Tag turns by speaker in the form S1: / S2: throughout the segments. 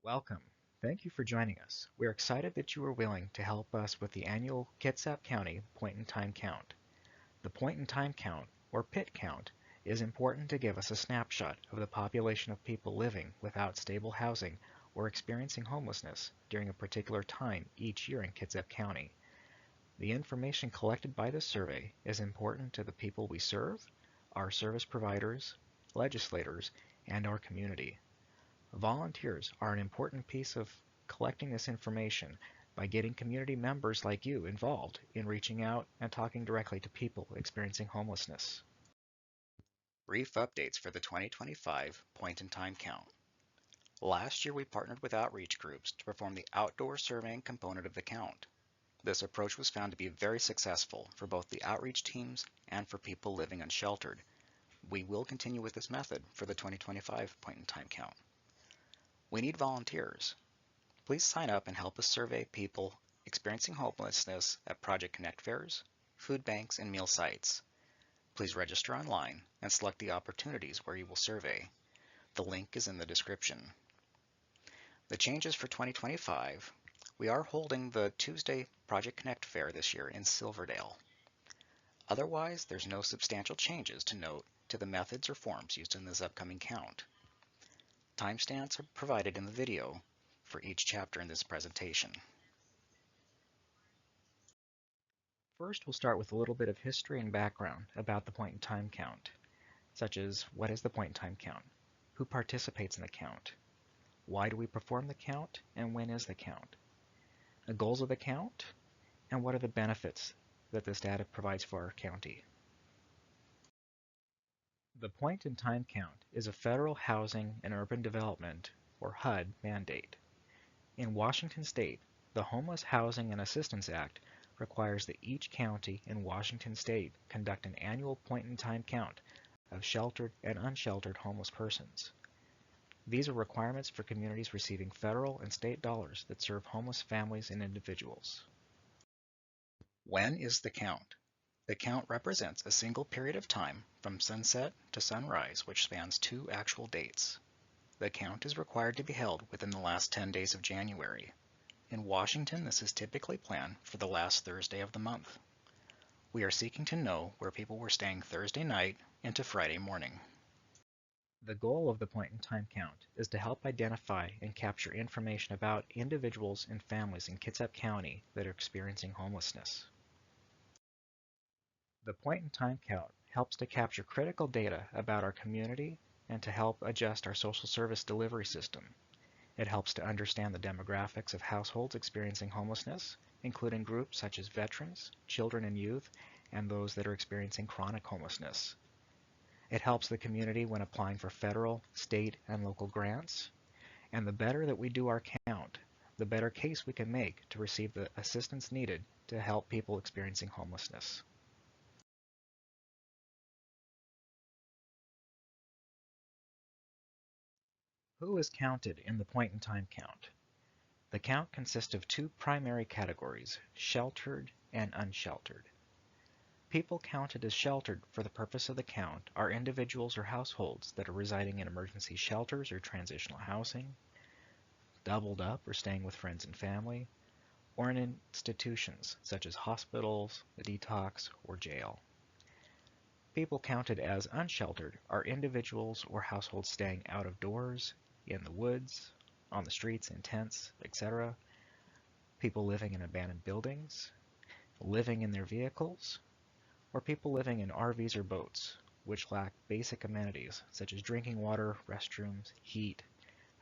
S1: Welcome. Thank you for joining us. We're excited that you are willing to help us with the annual Kitsap County Point-in-Time Count. The Point-in-Time Count, or PIT count, is important to give us a snapshot of the population of people living without stable housing or experiencing homelessness during a particular time each year in Kitsap County. The information collected by this survey is important to the people we serve, our service providers, legislators, and our community. Volunteers are an important piece of collecting this information by getting community members like you involved in reaching out and talking directly to people experiencing homelessness. Brief updates for the 2025 point-in-time count. Last year we partnered with outreach groups to perform the outdoor surveying component of the count. This approach was found to be very successful for both the outreach teams and for people living unsheltered. We will continue with this method for the 2025 point-in-time count. We need volunteers. Please sign up and help us survey people experiencing homelessness at Project Connect fairs, food banks, and meal sites. Please register online and select the opportunities where you will survey. The link is in the description. The changes for 2025. We are holding the Tuesday Project Connect fair this year in Silverdale. Otherwise, there's no substantial changes to note to the methods or forms used in this upcoming count. Timestamps are provided in the video for each chapter in this presentation. First, we'll start with a little bit of history and background about the point-in-time count, such as what is the point-in-time count, who participates in the count, why do we perform the count, and when is the count, the goals of the count, and what are the benefits that this data provides for our county. The point-in-time count is a federal housing and urban development, or HUD, mandate. In Washington state, the Homeless Housing and Assistance Act requires that each county in Washington state conduct an annual point-in-time count of sheltered and unsheltered homeless persons. These are requirements for communities receiving federal and state dollars that serve homeless families and individuals. When is the count? The count represents a single period of time from sunset to sunrise, which spans 2 actual dates. The count is required to be held within the last 10 days of January. In Washington, this is typically planned for the last Thursday of the month. We are seeking to know where people were staying Thursday night into Friday morning. The goal of the point-in-time count is to help identify and capture information about individuals and families in Kitsap County that are experiencing homelessness. The point-in-time count helps to capture critical data about our community and to help adjust our social service delivery system. It helps to understand the demographics of households experiencing homelessness, including groups such as veterans, children and youth, and those that are experiencing chronic homelessness. It helps the community when applying for federal, state, and local grants. And the better that we do our count, the better case we can make to receive the assistance needed to help people experiencing homelessness. Who is counted in the point-in-time count? The count consists of 2 primary categories, sheltered and unsheltered. People counted as sheltered for the purpose of the count are individuals or households that are residing in emergency shelters or transitional housing, doubled up or staying with friends and family, or in institutions such as hospitals, the detox, or jail. People counted as unsheltered are individuals or households staying out of doors, in the woods, on the streets in tents, etc., people living in abandoned buildings, living in their vehicles, or people living in RVs or boats, which lack basic amenities such as drinking water, restrooms, heat,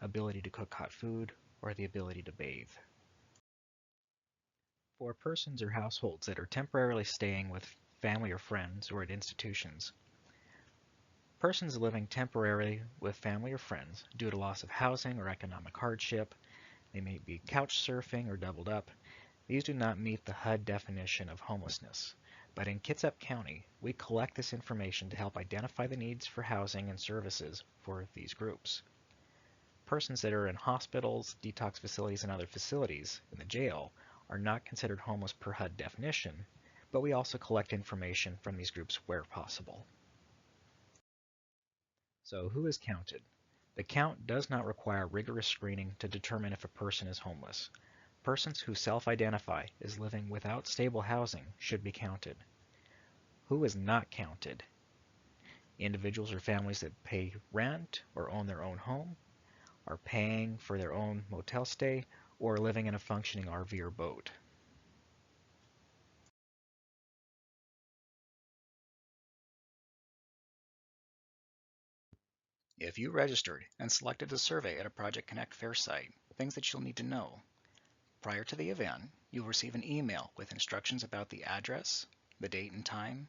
S1: ability to cook hot food, or the ability to bathe. For persons or households that are temporarily staying with family or friends or at institutions, persons living temporarily with family or friends due to loss of housing or economic hardship, they may be couch surfing or doubled up. These do not meet the HUD definition of homelessness, but in Kitsap County, we collect this information to help identify the needs for housing and services for these groups. Persons that are in hospitals, detox facilities, and other facilities in the jail are not considered homeless per HUD definition, but we also collect information from these groups where possible. So who is counted? The count does not require rigorous screening to determine if a person is homeless. Persons who self-identify as living without stable housing should be counted. Who is not counted? Individuals or families that pay rent or own their own home, are paying for their own motel stay, or living in a functioning RV or boat. If you registered and selected a survey at a Project Connect Fair site, things that you'll need to know. Prior to the event, you'll receive an email with instructions about the address, the date and time,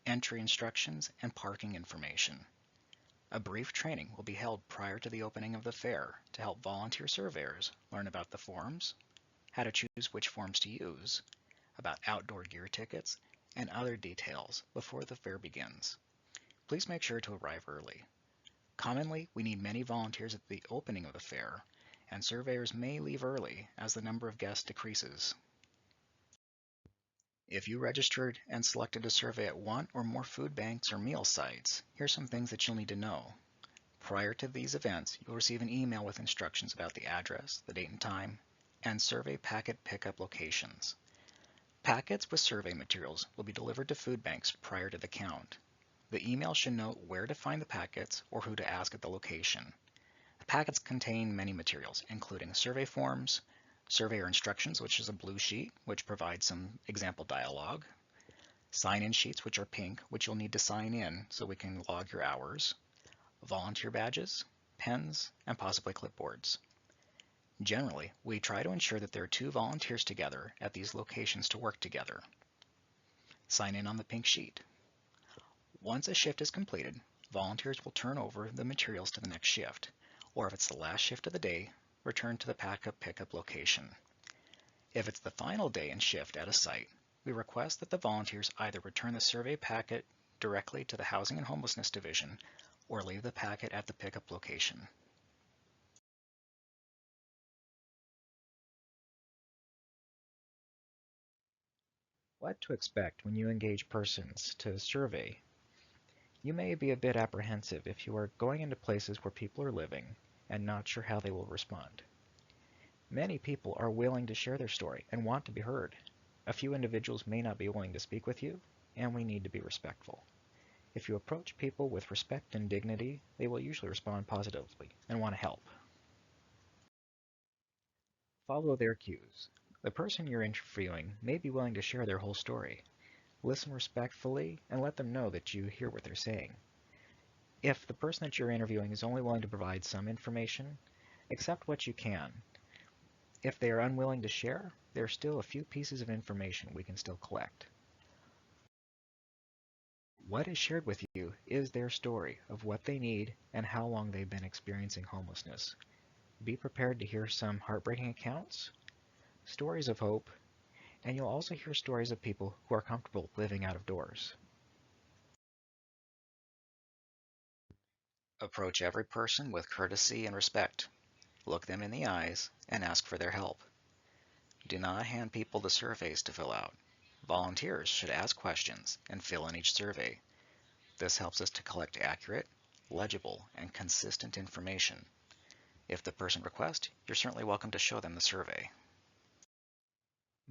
S1: entry instructions, and parking information. A brief training will be held prior to the opening of the fair to help volunteer surveyors learn about the forms, how to choose which forms to use, about outdoor gear tickets, and other details before the fair begins. Please make sure to arrive early. Commonly, we need many volunteers at the opening of the fair, and surveyors may leave early as the number of guests decreases. If you registered and selected a survey at one or more food banks or meal sites, here's some things that you'll need to know. Prior to these events, you'll receive an email with instructions about the address, the date and time, and survey packet pickup locations. Packets with survey materials will be delivered to food banks prior to the count. The email should note where to find the packets or who to ask at the location. The packets contain many materials, including survey forms, surveyor instructions, which is a blue sheet, which provides some example dialogue, sign-in sheets, which are pink, which you'll need to sign in so we can log your hours, volunteer badges, pens, and possibly clipboards. Generally, we try to ensure that there are 2 volunteers together at these locations to work together. Sign in on the pink sheet. Once a shift is completed, volunteers will turn over the materials to the next shift, or if it's the last shift of the day, return to the pickup location. If it's the final day and shift at a site, we request that the volunteers either return the survey packet directly to the Housing and Homelessness Division or leave the packet at the pickup location. What to expect when you engage persons to survey? You may be a bit apprehensive if you are going into places where people are living and not sure how they will respond. Many people are willing to share their story and want to be heard. A few individuals may not be willing to speak with you, and we need to be respectful. If you approach people with respect and dignity, they will usually respond positively and want to help. Follow their cues. The person you're interviewing may be willing to share their whole story. Listen respectfully and let them know that you hear what they're saying. If the person that you're interviewing is only willing to provide some information, accept what you can. If they are unwilling to share, there are still a few pieces of information we can still collect. What is shared with you is their story of what they need and how long they've been experiencing homelessness. Be prepared to hear some heartbreaking accounts, stories of hope, and you'll also hear stories of people who are comfortable living out of doors. Approach every person with courtesy and respect. Look them in the eyes and ask for their help. Do not hand people the surveys to fill out. Volunteers should ask questions and fill in each survey. This helps us to collect accurate, legible, and consistent information. If the person requests, you're certainly welcome to show them the survey.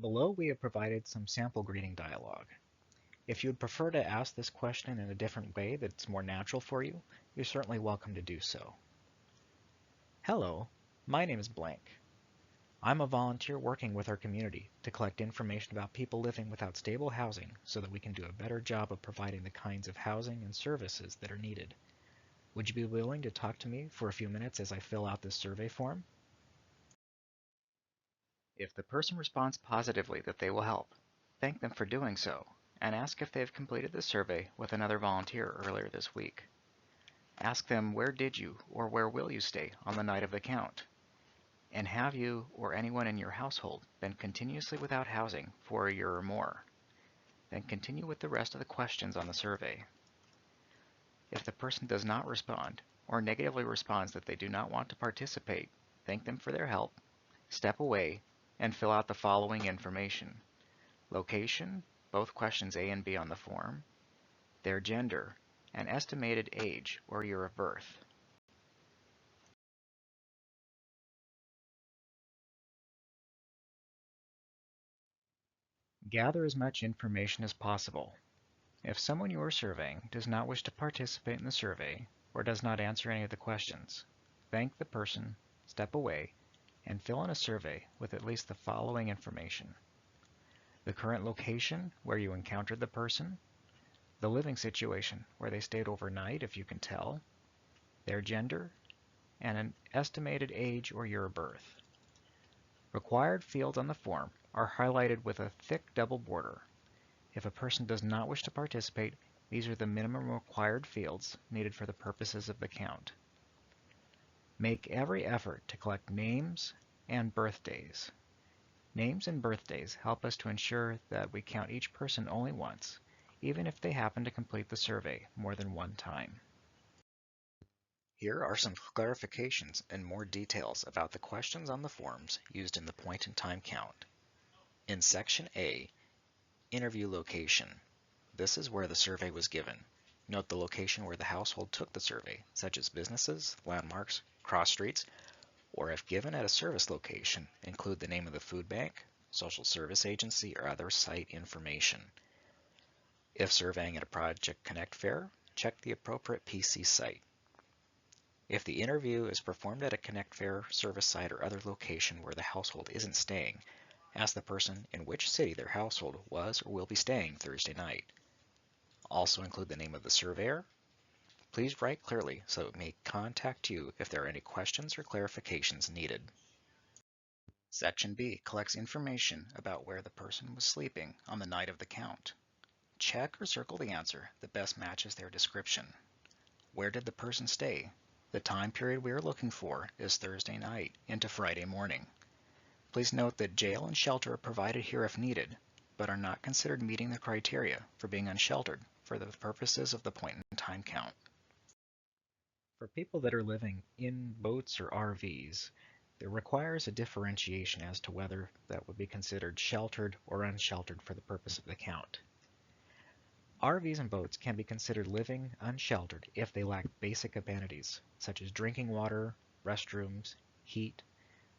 S1: Below we have provided some sample greeting dialogue. If you would prefer to ask this question in a different way that's more natural for you, you're certainly welcome to do so. Hello, my name is blank. I'm a volunteer working with our community to collect information about people living without stable housing so that we can do a better job of providing the kinds of housing and services that are needed. Would you be willing to talk to me for a few minutes as I fill out this survey form? If the person responds positively that they will help, thank them for doing so, and ask if they've completed the survey with another volunteer earlier this week. Ask them where did you or where will you stay on the night of the count? And have you or anyone in your household been continuously without housing for a year or more? Then continue with the rest of the questions on the survey. If the person does not respond or negatively responds that they do not want to participate, thank them for their help, step away, and fill out the following information: location, both questions A and B on the form, their gender, and estimated age or year of birth. Gather as much information as possible. If someone you are surveying does not wish to participate in the survey or does not answer any of the questions, thank the person, step away, and fill in a survey with at least the following information: the current location where you encountered the person, the living situation where they stayed overnight if you can tell, their gender, and an estimated age or year of birth. Required fields on the form are highlighted with a thick double border. If a person does not wish to participate, these are the minimum required fields needed for the purposes of the count. Make every effort to collect names and birthdays. Names and birthdays help us to ensure that we count each person only once, even if they happen to complete the survey more than one time. Here are some clarifications and more details about the questions on the forms used in the point-in-time count. In Section A, Interview Location, this is where the survey was given. Note the location where the household took the survey, such as businesses, landmarks, cross streets, or if given at a service location, include the name of the food bank, social service agency, or other site information. If surveying at a Project Connect fair, check the appropriate PC site. If the interview is performed at a Connect Fair, service site, or other location where the household isn't staying, ask the person in which city their household was or will be staying Thursday night. Also include the name of the surveyor. Please write clearly so it may contact you if there are any questions or clarifications needed. Section B collects information about where the person was sleeping on the night of the count. Check or circle the answer that best matches their description. Where did the person stay? The time period we are looking for is Thursday night into Friday morning. Please note that jail and shelter are provided here if needed, but are not considered meeting the criteria for being unsheltered for the purposes of the point-in-time count. For people that are living in boats or RVs, it requires a differentiation as to whether that would be considered sheltered or unsheltered for the purpose of the count. RVs and boats can be considered living unsheltered if they lack basic amenities, such as drinking water, restrooms, heat,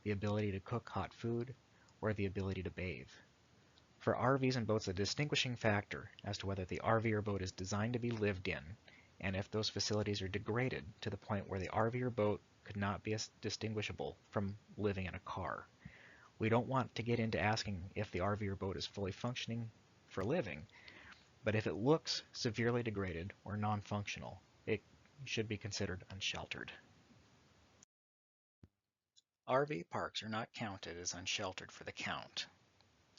S1: the ability to cook hot food, or the ability to bathe. For RVs and boats, a distinguishing factor as to whether the RV or boat is designed to be lived in, and if those facilities are degraded to the point where the RV or boat could not be distinguishable from living in a car. We don't want to get into asking if the RV or boat is fully functioning for living, but if it looks severely degraded or non-functional, it should be considered unsheltered. RV parks are not counted as unsheltered for the count.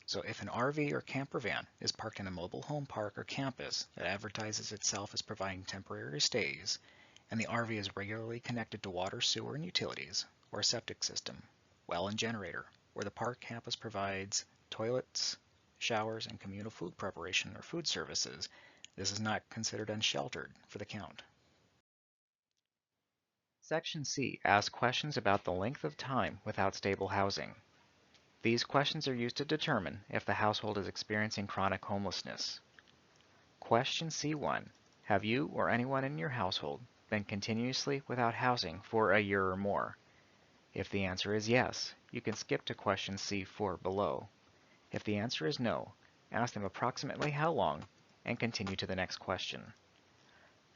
S1: So if an RV or camper van is parked in a mobile home park or campus that advertises itself as providing temporary stays, and the RV is regularly connected to water, sewer, and utilities, or a septic system, well and generator, where the park campus provides toilets, showers, and communal food preparation or food services, this is not considered unsheltered for the count. Section C asks questions about the length of time without stable housing. These questions are used to determine if the household is experiencing chronic homelessness. Question C1. Have you or anyone in your household been continuously without housing for a year or more? If the answer is yes, you can skip to question C4 below. If the answer is no, ask them approximately how long and continue to the next question.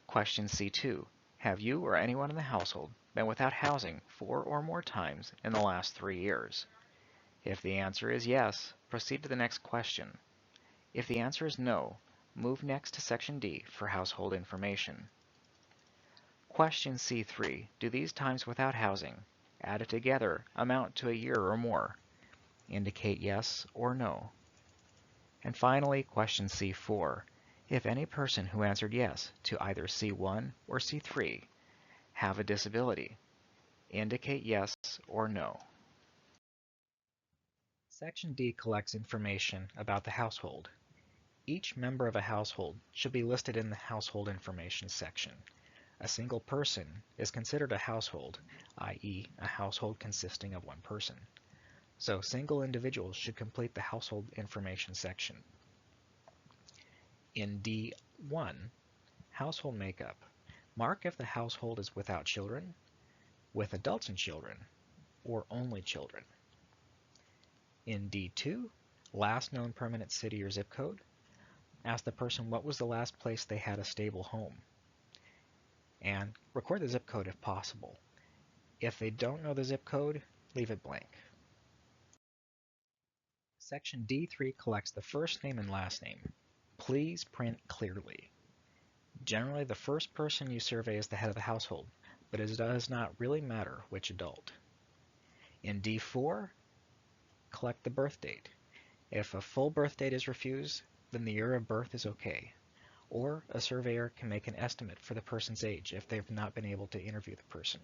S1: Question C2. Have you or anyone in the household been without housing 4 or more times in the last 3 years? If the answer is yes, proceed to the next question. If the answer is no, move next to Section D for household information. Question C3. Do these times without housing, added together, amount to a year or more? Indicate yes or no. And finally, question C4. If any person who answered yes to either C1 or C3 have a disability, indicate yes or no. Section D collects information about the household. Each member of a household should be listed in the household information section. A single person is considered a household, i.e., a household consisting of one person. So single individuals should complete the household information section. In D1, household makeup, mark if the household is without children, with adults and children, or only children. In D2, last known permanent city or zip code. Ask the person what was the last place they had a stable home. And record the zip code if possible. If they don't know the zip code, leave it blank. Section D3 collects the first name and last name. Please print clearly. Generally, the first person you survey is the head of the household, but it does not really matter which adult. In D4, collect the birth date. If a full birth date is refused, then the year of birth is okay. Or a surveyor can make an estimate for the person's age if they've not been able to interview the person.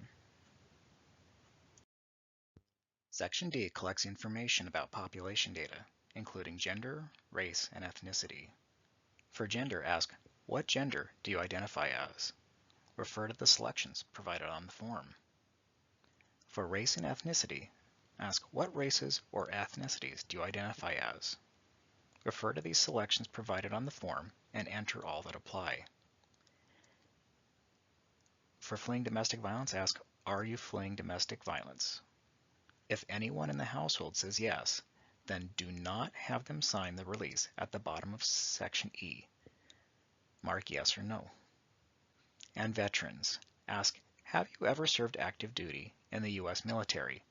S1: Section D collects information about population data, including gender, race, and ethnicity. For gender, ask, what gender do you identify as? Refer to the selections provided on the form. For race and ethnicity, ask, what races or ethnicities do you identify as? Refer to these selections provided on the form and enter all that apply. For fleeing domestic violence, ask, are you fleeing domestic violence? If anyone in the household says yes, then do not have them sign the release at the bottom of Section E. Mark yes or no. And veterans, ask, have you ever served active duty in the U.S. military?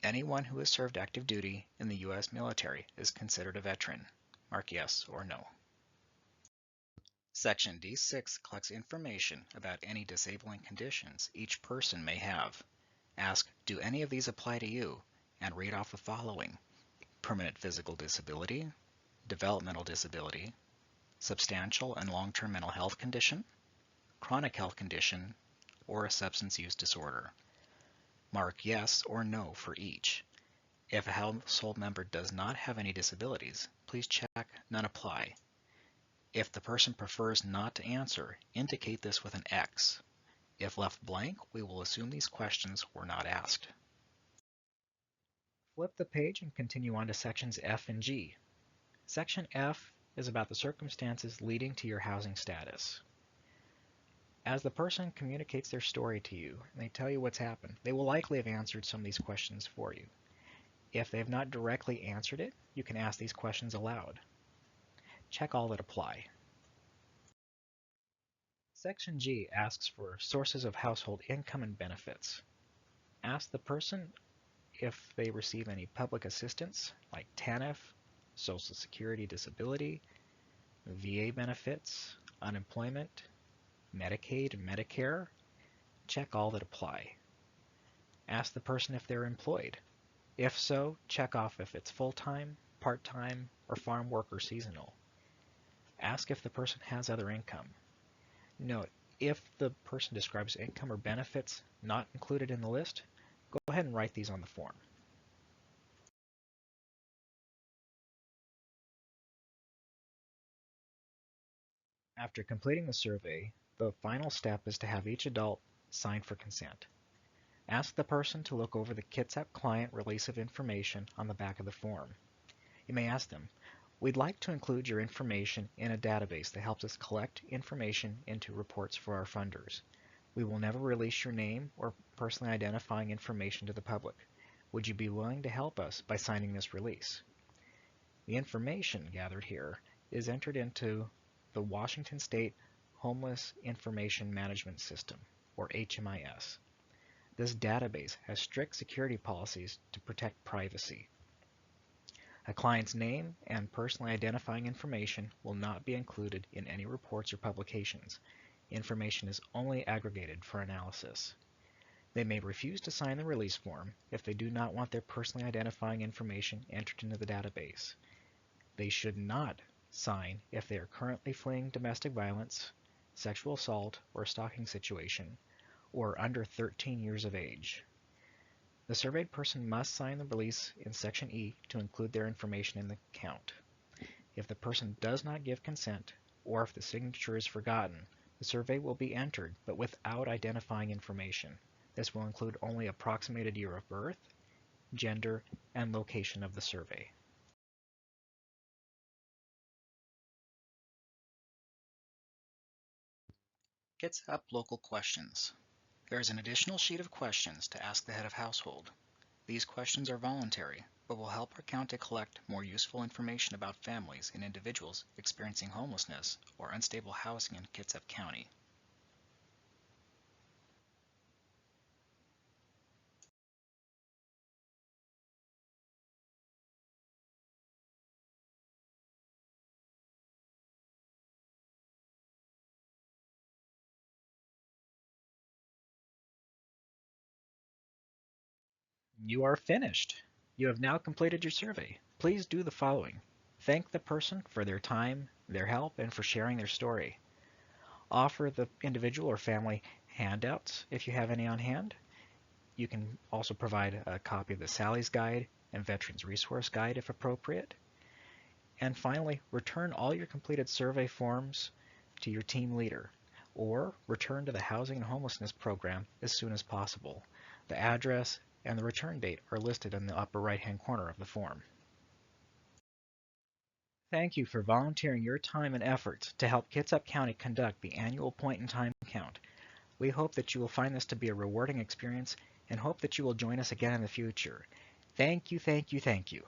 S1: Anyone who has served active duty in the U.S. military is considered a veteran. Mark yes or no. Section D6 collects information about any disabling conditions each person may have. Ask, do any of these apply to you? And read off the following: permanent physical disability, developmental disability, substantial and long-term mental health condition, chronic health condition, or a substance use disorder. Mark yes or no for each. If a household member does not have any disabilities, please check none apply. If the person prefers not to answer, indicate this with an X. If left blank, we will assume these questions were not asked. Flip the page and continue on to sections F and G. Section F is about the circumstances leading to your housing status. As the person communicates their story to you and they tell you what's happened, they will likely have answered some of these questions for you. If they have not directly answered it, you can ask these questions aloud. Check all that apply. Section G asks for sources of household income and benefits. Ask the person if they receive any public assistance like TANF, Social Security Disability, VA benefits, unemployment, Medicaid and Medicare. Check all that apply. Ask the person if they're employed. If so, check off if it's full-time, part-time, or farm work or seasonal. Ask if the person has other income. Note, if the person describes income or benefits not included in the list, go ahead and write these on the form. After completing the survey, the final step is to have each adult sign for consent. Ask the person to look over the Kitsap client release of information on the back of the form. You may ask them, we'd like to include your information in a database that helps us collect information into reports for our funders. We will never release your name or personally identifying information to the public. Would you be willing to help us by signing this release? The information gathered here is entered into the Washington State Homeless Information Management System, or HMIS. This database has strict security policies to protect privacy. A client's name and personally identifying information will not be included in any reports or publications. Information is only aggregated for analysis. They may refuse to sign the release form if they do not want their personally identifying information entered into the database. They should not sign if they are currently fleeing domestic violence, sexual assault, or a stalking situation, or under 13 years of age. The surveyed person must sign the release in Section E to include their information in the count. If the person does not give consent, or if the signature is forgotten, the survey will be entered but without identifying information. This will include only approximated year of birth, gender, and location of the survey. Kitsap local questions. There is an additional sheet of questions to ask the head of household. These questions are voluntary, but will help our county collect more useful information about families and individuals experiencing homelessness or unstable housing in Kitsap County. You are finished. You have now completed your survey. Please do the following. Thank the person for their time, their help, and for sharing their story. Offer the individual or family handouts if you have any on hand. You can also provide a copy of the Sally's Guide and Veterans Resource Guide if appropriate. And finally, return all your completed survey forms to your team leader, or return to the Housing and Homelessness Program as soon as possible. The address and the return date are listed in the upper right-hand corner of the form. Thank you for volunteering your time and efforts to help Kitsap County conduct the annual point-in-time count. We hope that you will find this to be a rewarding experience and hope that you will join us again in the future. Thank you, thank you, thank you.